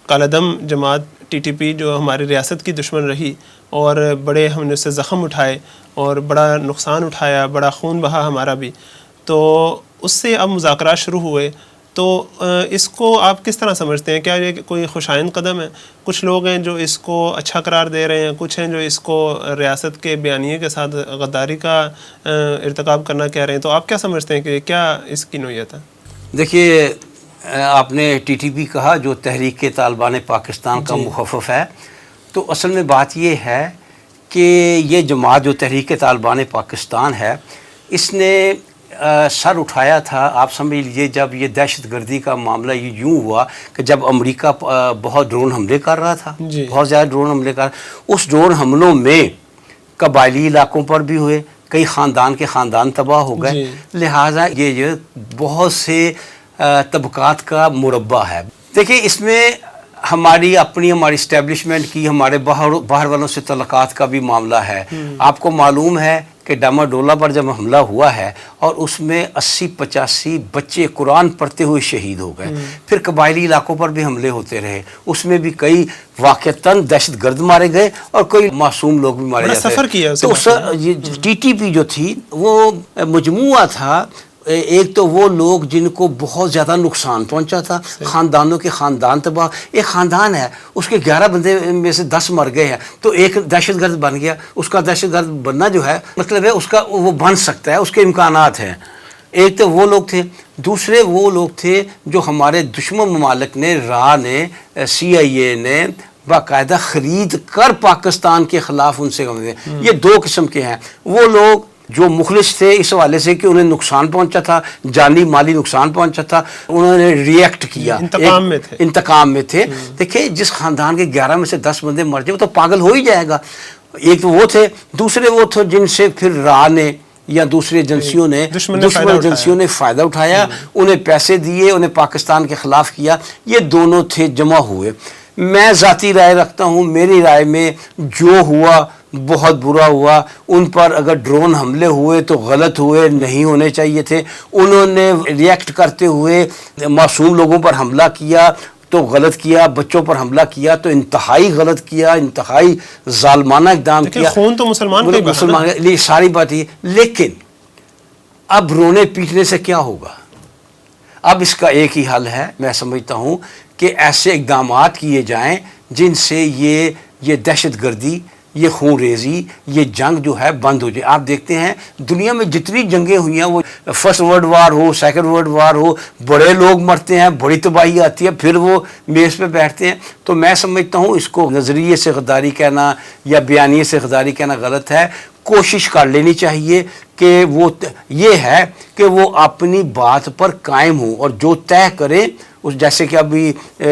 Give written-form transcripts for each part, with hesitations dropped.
کالعدم جماعت TTP جو ہماری ریاست کی دشمن رہی اور بڑے ہم نے اس سے زخم اٹھائے اور بڑا نقصان اٹھایا، بڑا خون بہا ہمارا بھی، تو اس سے اب مذاکرات شروع ہوئے. تو اس کو آپ کس طرح سمجھتے ہیں؟ کیا یہ کوئی خوشائند قدم ہے؟ کچھ لوگ ہیں جو اس کو اچھا قرار دے رہے ہیں، کچھ ہیں جو اس کو ریاست کے بیانیے کے ساتھ غداری کا ارتکاب کرنا کہہ رہے ہیں. تو آپ کیا سمجھتے ہیں کہ کیا اس کی نوعیت ہے؟ دیکھیے، آپ نے TTP کہا جو تحریک طالبان پاکستان کا مخفف ہے، تو اصل میں بات یہ ہے کہ یہ جماعت جو تحریک طالبان پاکستان ہے، اس نے سر اٹھایا تھا. آپ سمجھ لیجئے جب یہ دہشت گردی کا معاملہ یوں ہوا کہ جب امریکہ بہت ڈرون حملے کر رہا تھا، بہت زیادہ ڈرون حملے اس ڈرون حملوں میں قبائلی علاقوں پر بھی ہوئے، کئی خاندان کے خاندان تباہ ہو گئے. لہٰذا یہ بہت سے طبقات کا مربع ہے. دیکھیں، اس میں ہماری اسٹیبلشمنٹ کی، ہمارے باہر والوں سے تعلقات کا بھی معاملہ ہے. آپ کو معلوم ہے کہ ڈاماڈولا پر جب حملہ ہوا ہے اور اس میں 80-85 بچے قرآن پڑھتے ہوئے شہید ہو گئے. پھر قبائلی علاقوں پر بھی حملے ہوتے رہے، اس میں بھی کئی واقعتاً دہشت گرد مارے گئے اور کوئی معصوم لوگ بھی مارے جاتے ہیں. تو TTP جو تھی وہ مجموعہ تھا. ایک تو وہ لوگ جن کو بہت زیادہ نقصان پہنچا تھا، خاندانوں کے خاندان تباہ. ایک خاندان ہے، اس کے 11 بندے میں سے 10 مر گئے ہیں، تو ایک دہشت گرد بن گیا. اس کا دہشت گرد بننا جو ہے مطلب ہے اس کا وہ بن سکتا ہے، اس کے امکانات ہیں. ایک تو وہ لوگ تھے. دوسرے وہ لوگ تھے جو ہمارے دشمن ممالک نے، را نے، CIA نے باقاعدہ خرید کر پاکستان کے خلاف ان سے یہ 2 قسم کے ہیں. وہ لوگ جو مخلص تھے اس حوالے سے کہ انہیں نقصان پہنچا تھا، جانی مالی نقصان پہنچا تھا، انہوں نے ریئیکٹ کیا، انتقام میں تھے. دیکھیں، جس خاندان کے 11 میں سے 10 بندے مر جائے وہ تو پاگل ہو ہی جائے گا. ایک تو وہ تھے. دوسرے وہ تھے جن سے پھر را نے یا دوسری ایجنسیوں نے، دشمن ایجنسیوں نے فائدہ اٹھایا، انہیں پیسے دیے، انہیں پاکستان کے خلاف کیا. یہ دونوں تھے جمع ہوئے. میں ذاتی رائے رکھتا ہوں، میری رائے میں جو ہوا بہت برا ہوا. ان پر اگر ڈرون حملے ہوئے تو غلط ہوئے، نہیں ہونے چاہیے تھے. انہوں نے ریئیکٹ کرتے ہوئے معصوم لوگوں پر حملہ کیا تو غلط کیا، بچوں پر حملہ کیا تو انتہائی غلط کیا، انتہائی ظالمانہ اقدام کیا. خون تو مسلمان یہ ساری بات ہی. لیکن اب رونے پیٹنے سے کیا ہوگا؟ اب اس کا ایک ہی حل ہے، میں سمجھتا ہوں کہ ایسے اقدامات کیے جائیں جن سے یہ دہشت گردی، یہ خون ریزی، یہ جنگ جو ہے بند ہو جائے. آپ دیکھتے ہیں دنیا میں جتنی جنگیں ہوئی ہیں، وہ فرسٹ ورلڈ وار ہو، سیکنڈ ورلڈ وار ہو، بڑے لوگ مرتے ہیں، بڑی تباہی آتی ہے، پھر وہ میز پہ بیٹھتے ہیں. تو میں سمجھتا ہوں اس کو نظریے سے غداری کہنا یا بیانیے سے غداری کہنا غلط ہے. کوشش کر لینی چاہیے کہ وہ یہ ہے کہ وہ اپنی بات پر قائم ہوں اور جو طے کریں، جیسے کہ ابھی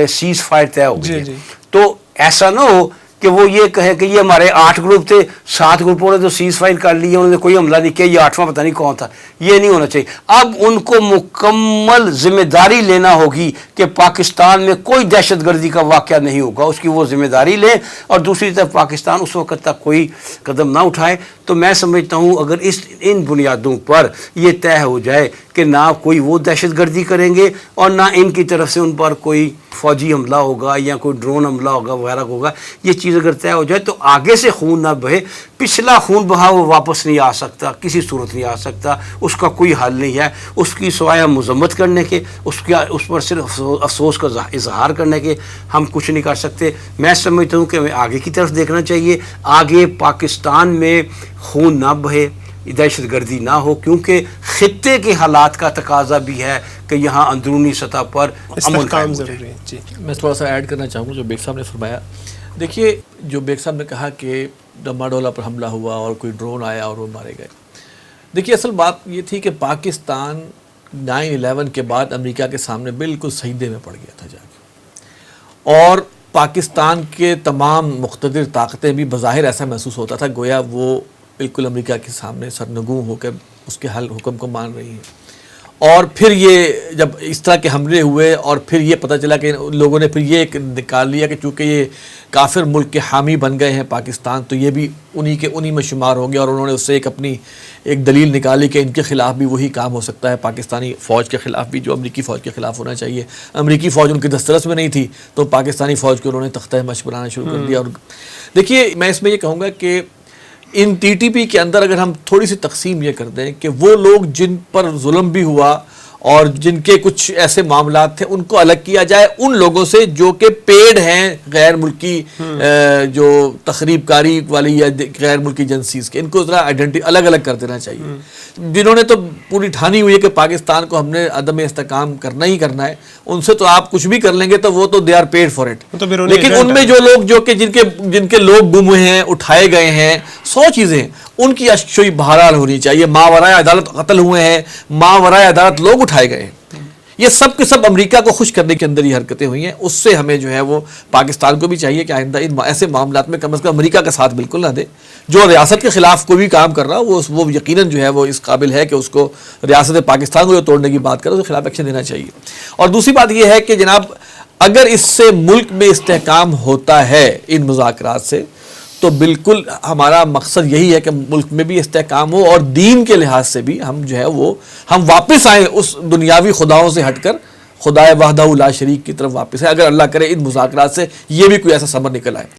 سیز فائر طے ہو گئی، تو ایسا نہ ہو کہ وہ یہ کہے کہ یہ ہمارے 8 گروپ تھے، 7 گروپوں نے تو سیز فائر کر لی، انہوں نے کوئی حملہ نہیں کیا، یہ 8واں پتہ نہیں کون تھا. یہ نہیں ہونا چاہیے. اب ان کو مکمل ذمہ داری لینا ہوگی کہ پاکستان میں کوئی دہشت گردی کا واقعہ نہیں ہوگا، اس کی وہ ذمہ داری لیں، اور دوسری طرف پاکستان اس وقت تک کوئی قدم نہ اٹھائے. تو میں سمجھتا ہوں اگر ان بنیادوں پر یہ طے ہو جائے کہ نہ کوئی وہ دہشت گردی کریں گے اور نہ ان کی طرف سے ان پر کوئی فوجی حملہ ہوگا یا کوئی ڈرون حملہ ہوگا وغیرہ ہوگا، یہ چیز اگر طے ہو جائے تو آگے سے خون نہ بہے. پچھلا خون بہا وہ واپس نہیں آ سکتا، کسی صورت نہیں آ سکتا. اس کا کوئی حل نہیں ہے. اس کی سوائے مذمت کرنے کے، اس پر صرف افسوس کا اظہار کرنے کے ہم کچھ نہیں کر سکتے. میں سمجھتا ہوں کہ ہمیں آگے کی طرف دیکھنا چاہیے. آگے پاکستان میں خون نہ بہے، دہشت گردی نہ ہو، کیونکہ خطے کے حالات کا تقاضا بھی ہے کہ یہاں اندرونی سطح پر امن قائم ضروری ہے. جی، میں تھوڑا سا ایڈ کرنا چاہوں گا جو بیگ صاحب نے فرمایا. دیکھیے، جو بیگ صاحب نے کہا کہ ڈماڈولا پر حملہ ہوا اور کوئی ڈرون آیا اور وہ مارے گئے. دیکھیے، اصل بات یہ تھی کہ پاکستان 9/11 کے بعد امریکہ کے سامنے بالکل سجدے میں پڑ گیا تھا جا کے، اور پاکستان کے تمام مقتدر طاقتیں بھی بظاہر ایسا محسوس ہوتا تھا گویا وہ بالکل امریکہ کے سامنے سرنگوں ہو کر اس کے حکم کو مان رہی ہیں. اور پھر یہ جب اس طرح کے حملے ہوئے اور پھر یہ پتہ چلا کہ لوگوں نے پھر یہ ایک نکال لیا کہ چونکہ یہ کافر ملک کے حامی بن گئے ہیں پاکستان، تو یہ بھی انہی میں شمار ہوں گے، اور انہوں نے اس سے اپنی ایک دلیل نکالی کہ ان کے خلاف بھی وہی کام ہو سکتا ہے، پاکستانی فوج کے خلاف بھی جو امریکی فوج کے خلاف ہونا چاہیے۔ امریکی فوج ان کے دسترس میں نہیں تھی تو پاکستانی فوج کو انہوں نے تختہ مشق بنانا شروع کر دیا۔ اور دیکھیے میں اس میں یہ کہوں گا کہ ان ٹی ٹی پی کے اندر اگر ہم تھوڑی سی تقسیم یہ کر دیں کہ وہ لوگ جن پر ظلم بھی ہوا اور جن کے کچھ ایسے معاملات تھے ان کو الگ کیا جائے ان لوگوں سے جو کہ پیڈ ہیں غیر ملکی جو تخریب کاری والی یا غیر ملکی ایجنسیز کے، ان کو ذرا الگ الگ کر دینا چاہیے۔ جنہوں نے تو پوری ٹھانی ہوئی ہے کہ پاکستان کو ہم نے عدم استحکام کرنا ہی کرنا ہے، ان سے تو آپ کچھ بھی کر لیں گے تو وہ تو they are paid for it. لیکن ان میں جو لوگ جو کہ جن کے لوگ گم ہوئے ہیں، اٹھائے گئے ہیں، 100 چیزیں ہیں، ان کی اششوئی بہرحال ہونی چاہیے۔ ماورائے عدالت قتل ہوئے ہیں، ماورائے عدالت لوگ اٹھائے گئے ہیں، یہ سب کے سب امریکہ کو خوش کرنے کے اندر یہ حرکتیں ہوئی ہیں۔ اس سے ہمیں جو ہے وہ پاکستان کو بھی چاہیے کہ آئندہ ان ایسے معاملات میں کم از کم امریکہ کا ساتھ بالکل نہ دے۔ جو ریاست کے خلاف کوئی بھی کام کر رہا وہ یقیناً جو ہے وہ اس قابل ہے کہ اس کو ریاست پاکستان کو جو توڑنے کی بات کرے اس کے خلاف ایکشن دینا چاہیے۔ اور دوسری بات یہ ہے کہ جناب اگر اس سے ملک میں استحکام ہوتا ہے ان مذاکرات سے تو بالکل ہمارا مقصد یہی ہے کہ ملک میں بھی استحکام ہو اور دین کے لحاظ سے بھی ہم جو ہے وہ ہم واپس آئیں اس دنیاوی خداؤں سے ہٹ کر خدائے وحدہ لا شریک کی طرف واپس ہے، اگر اللہ کرے ان مذاکرات سے یہ بھی کوئی ایسا ثمر نکل آئے۔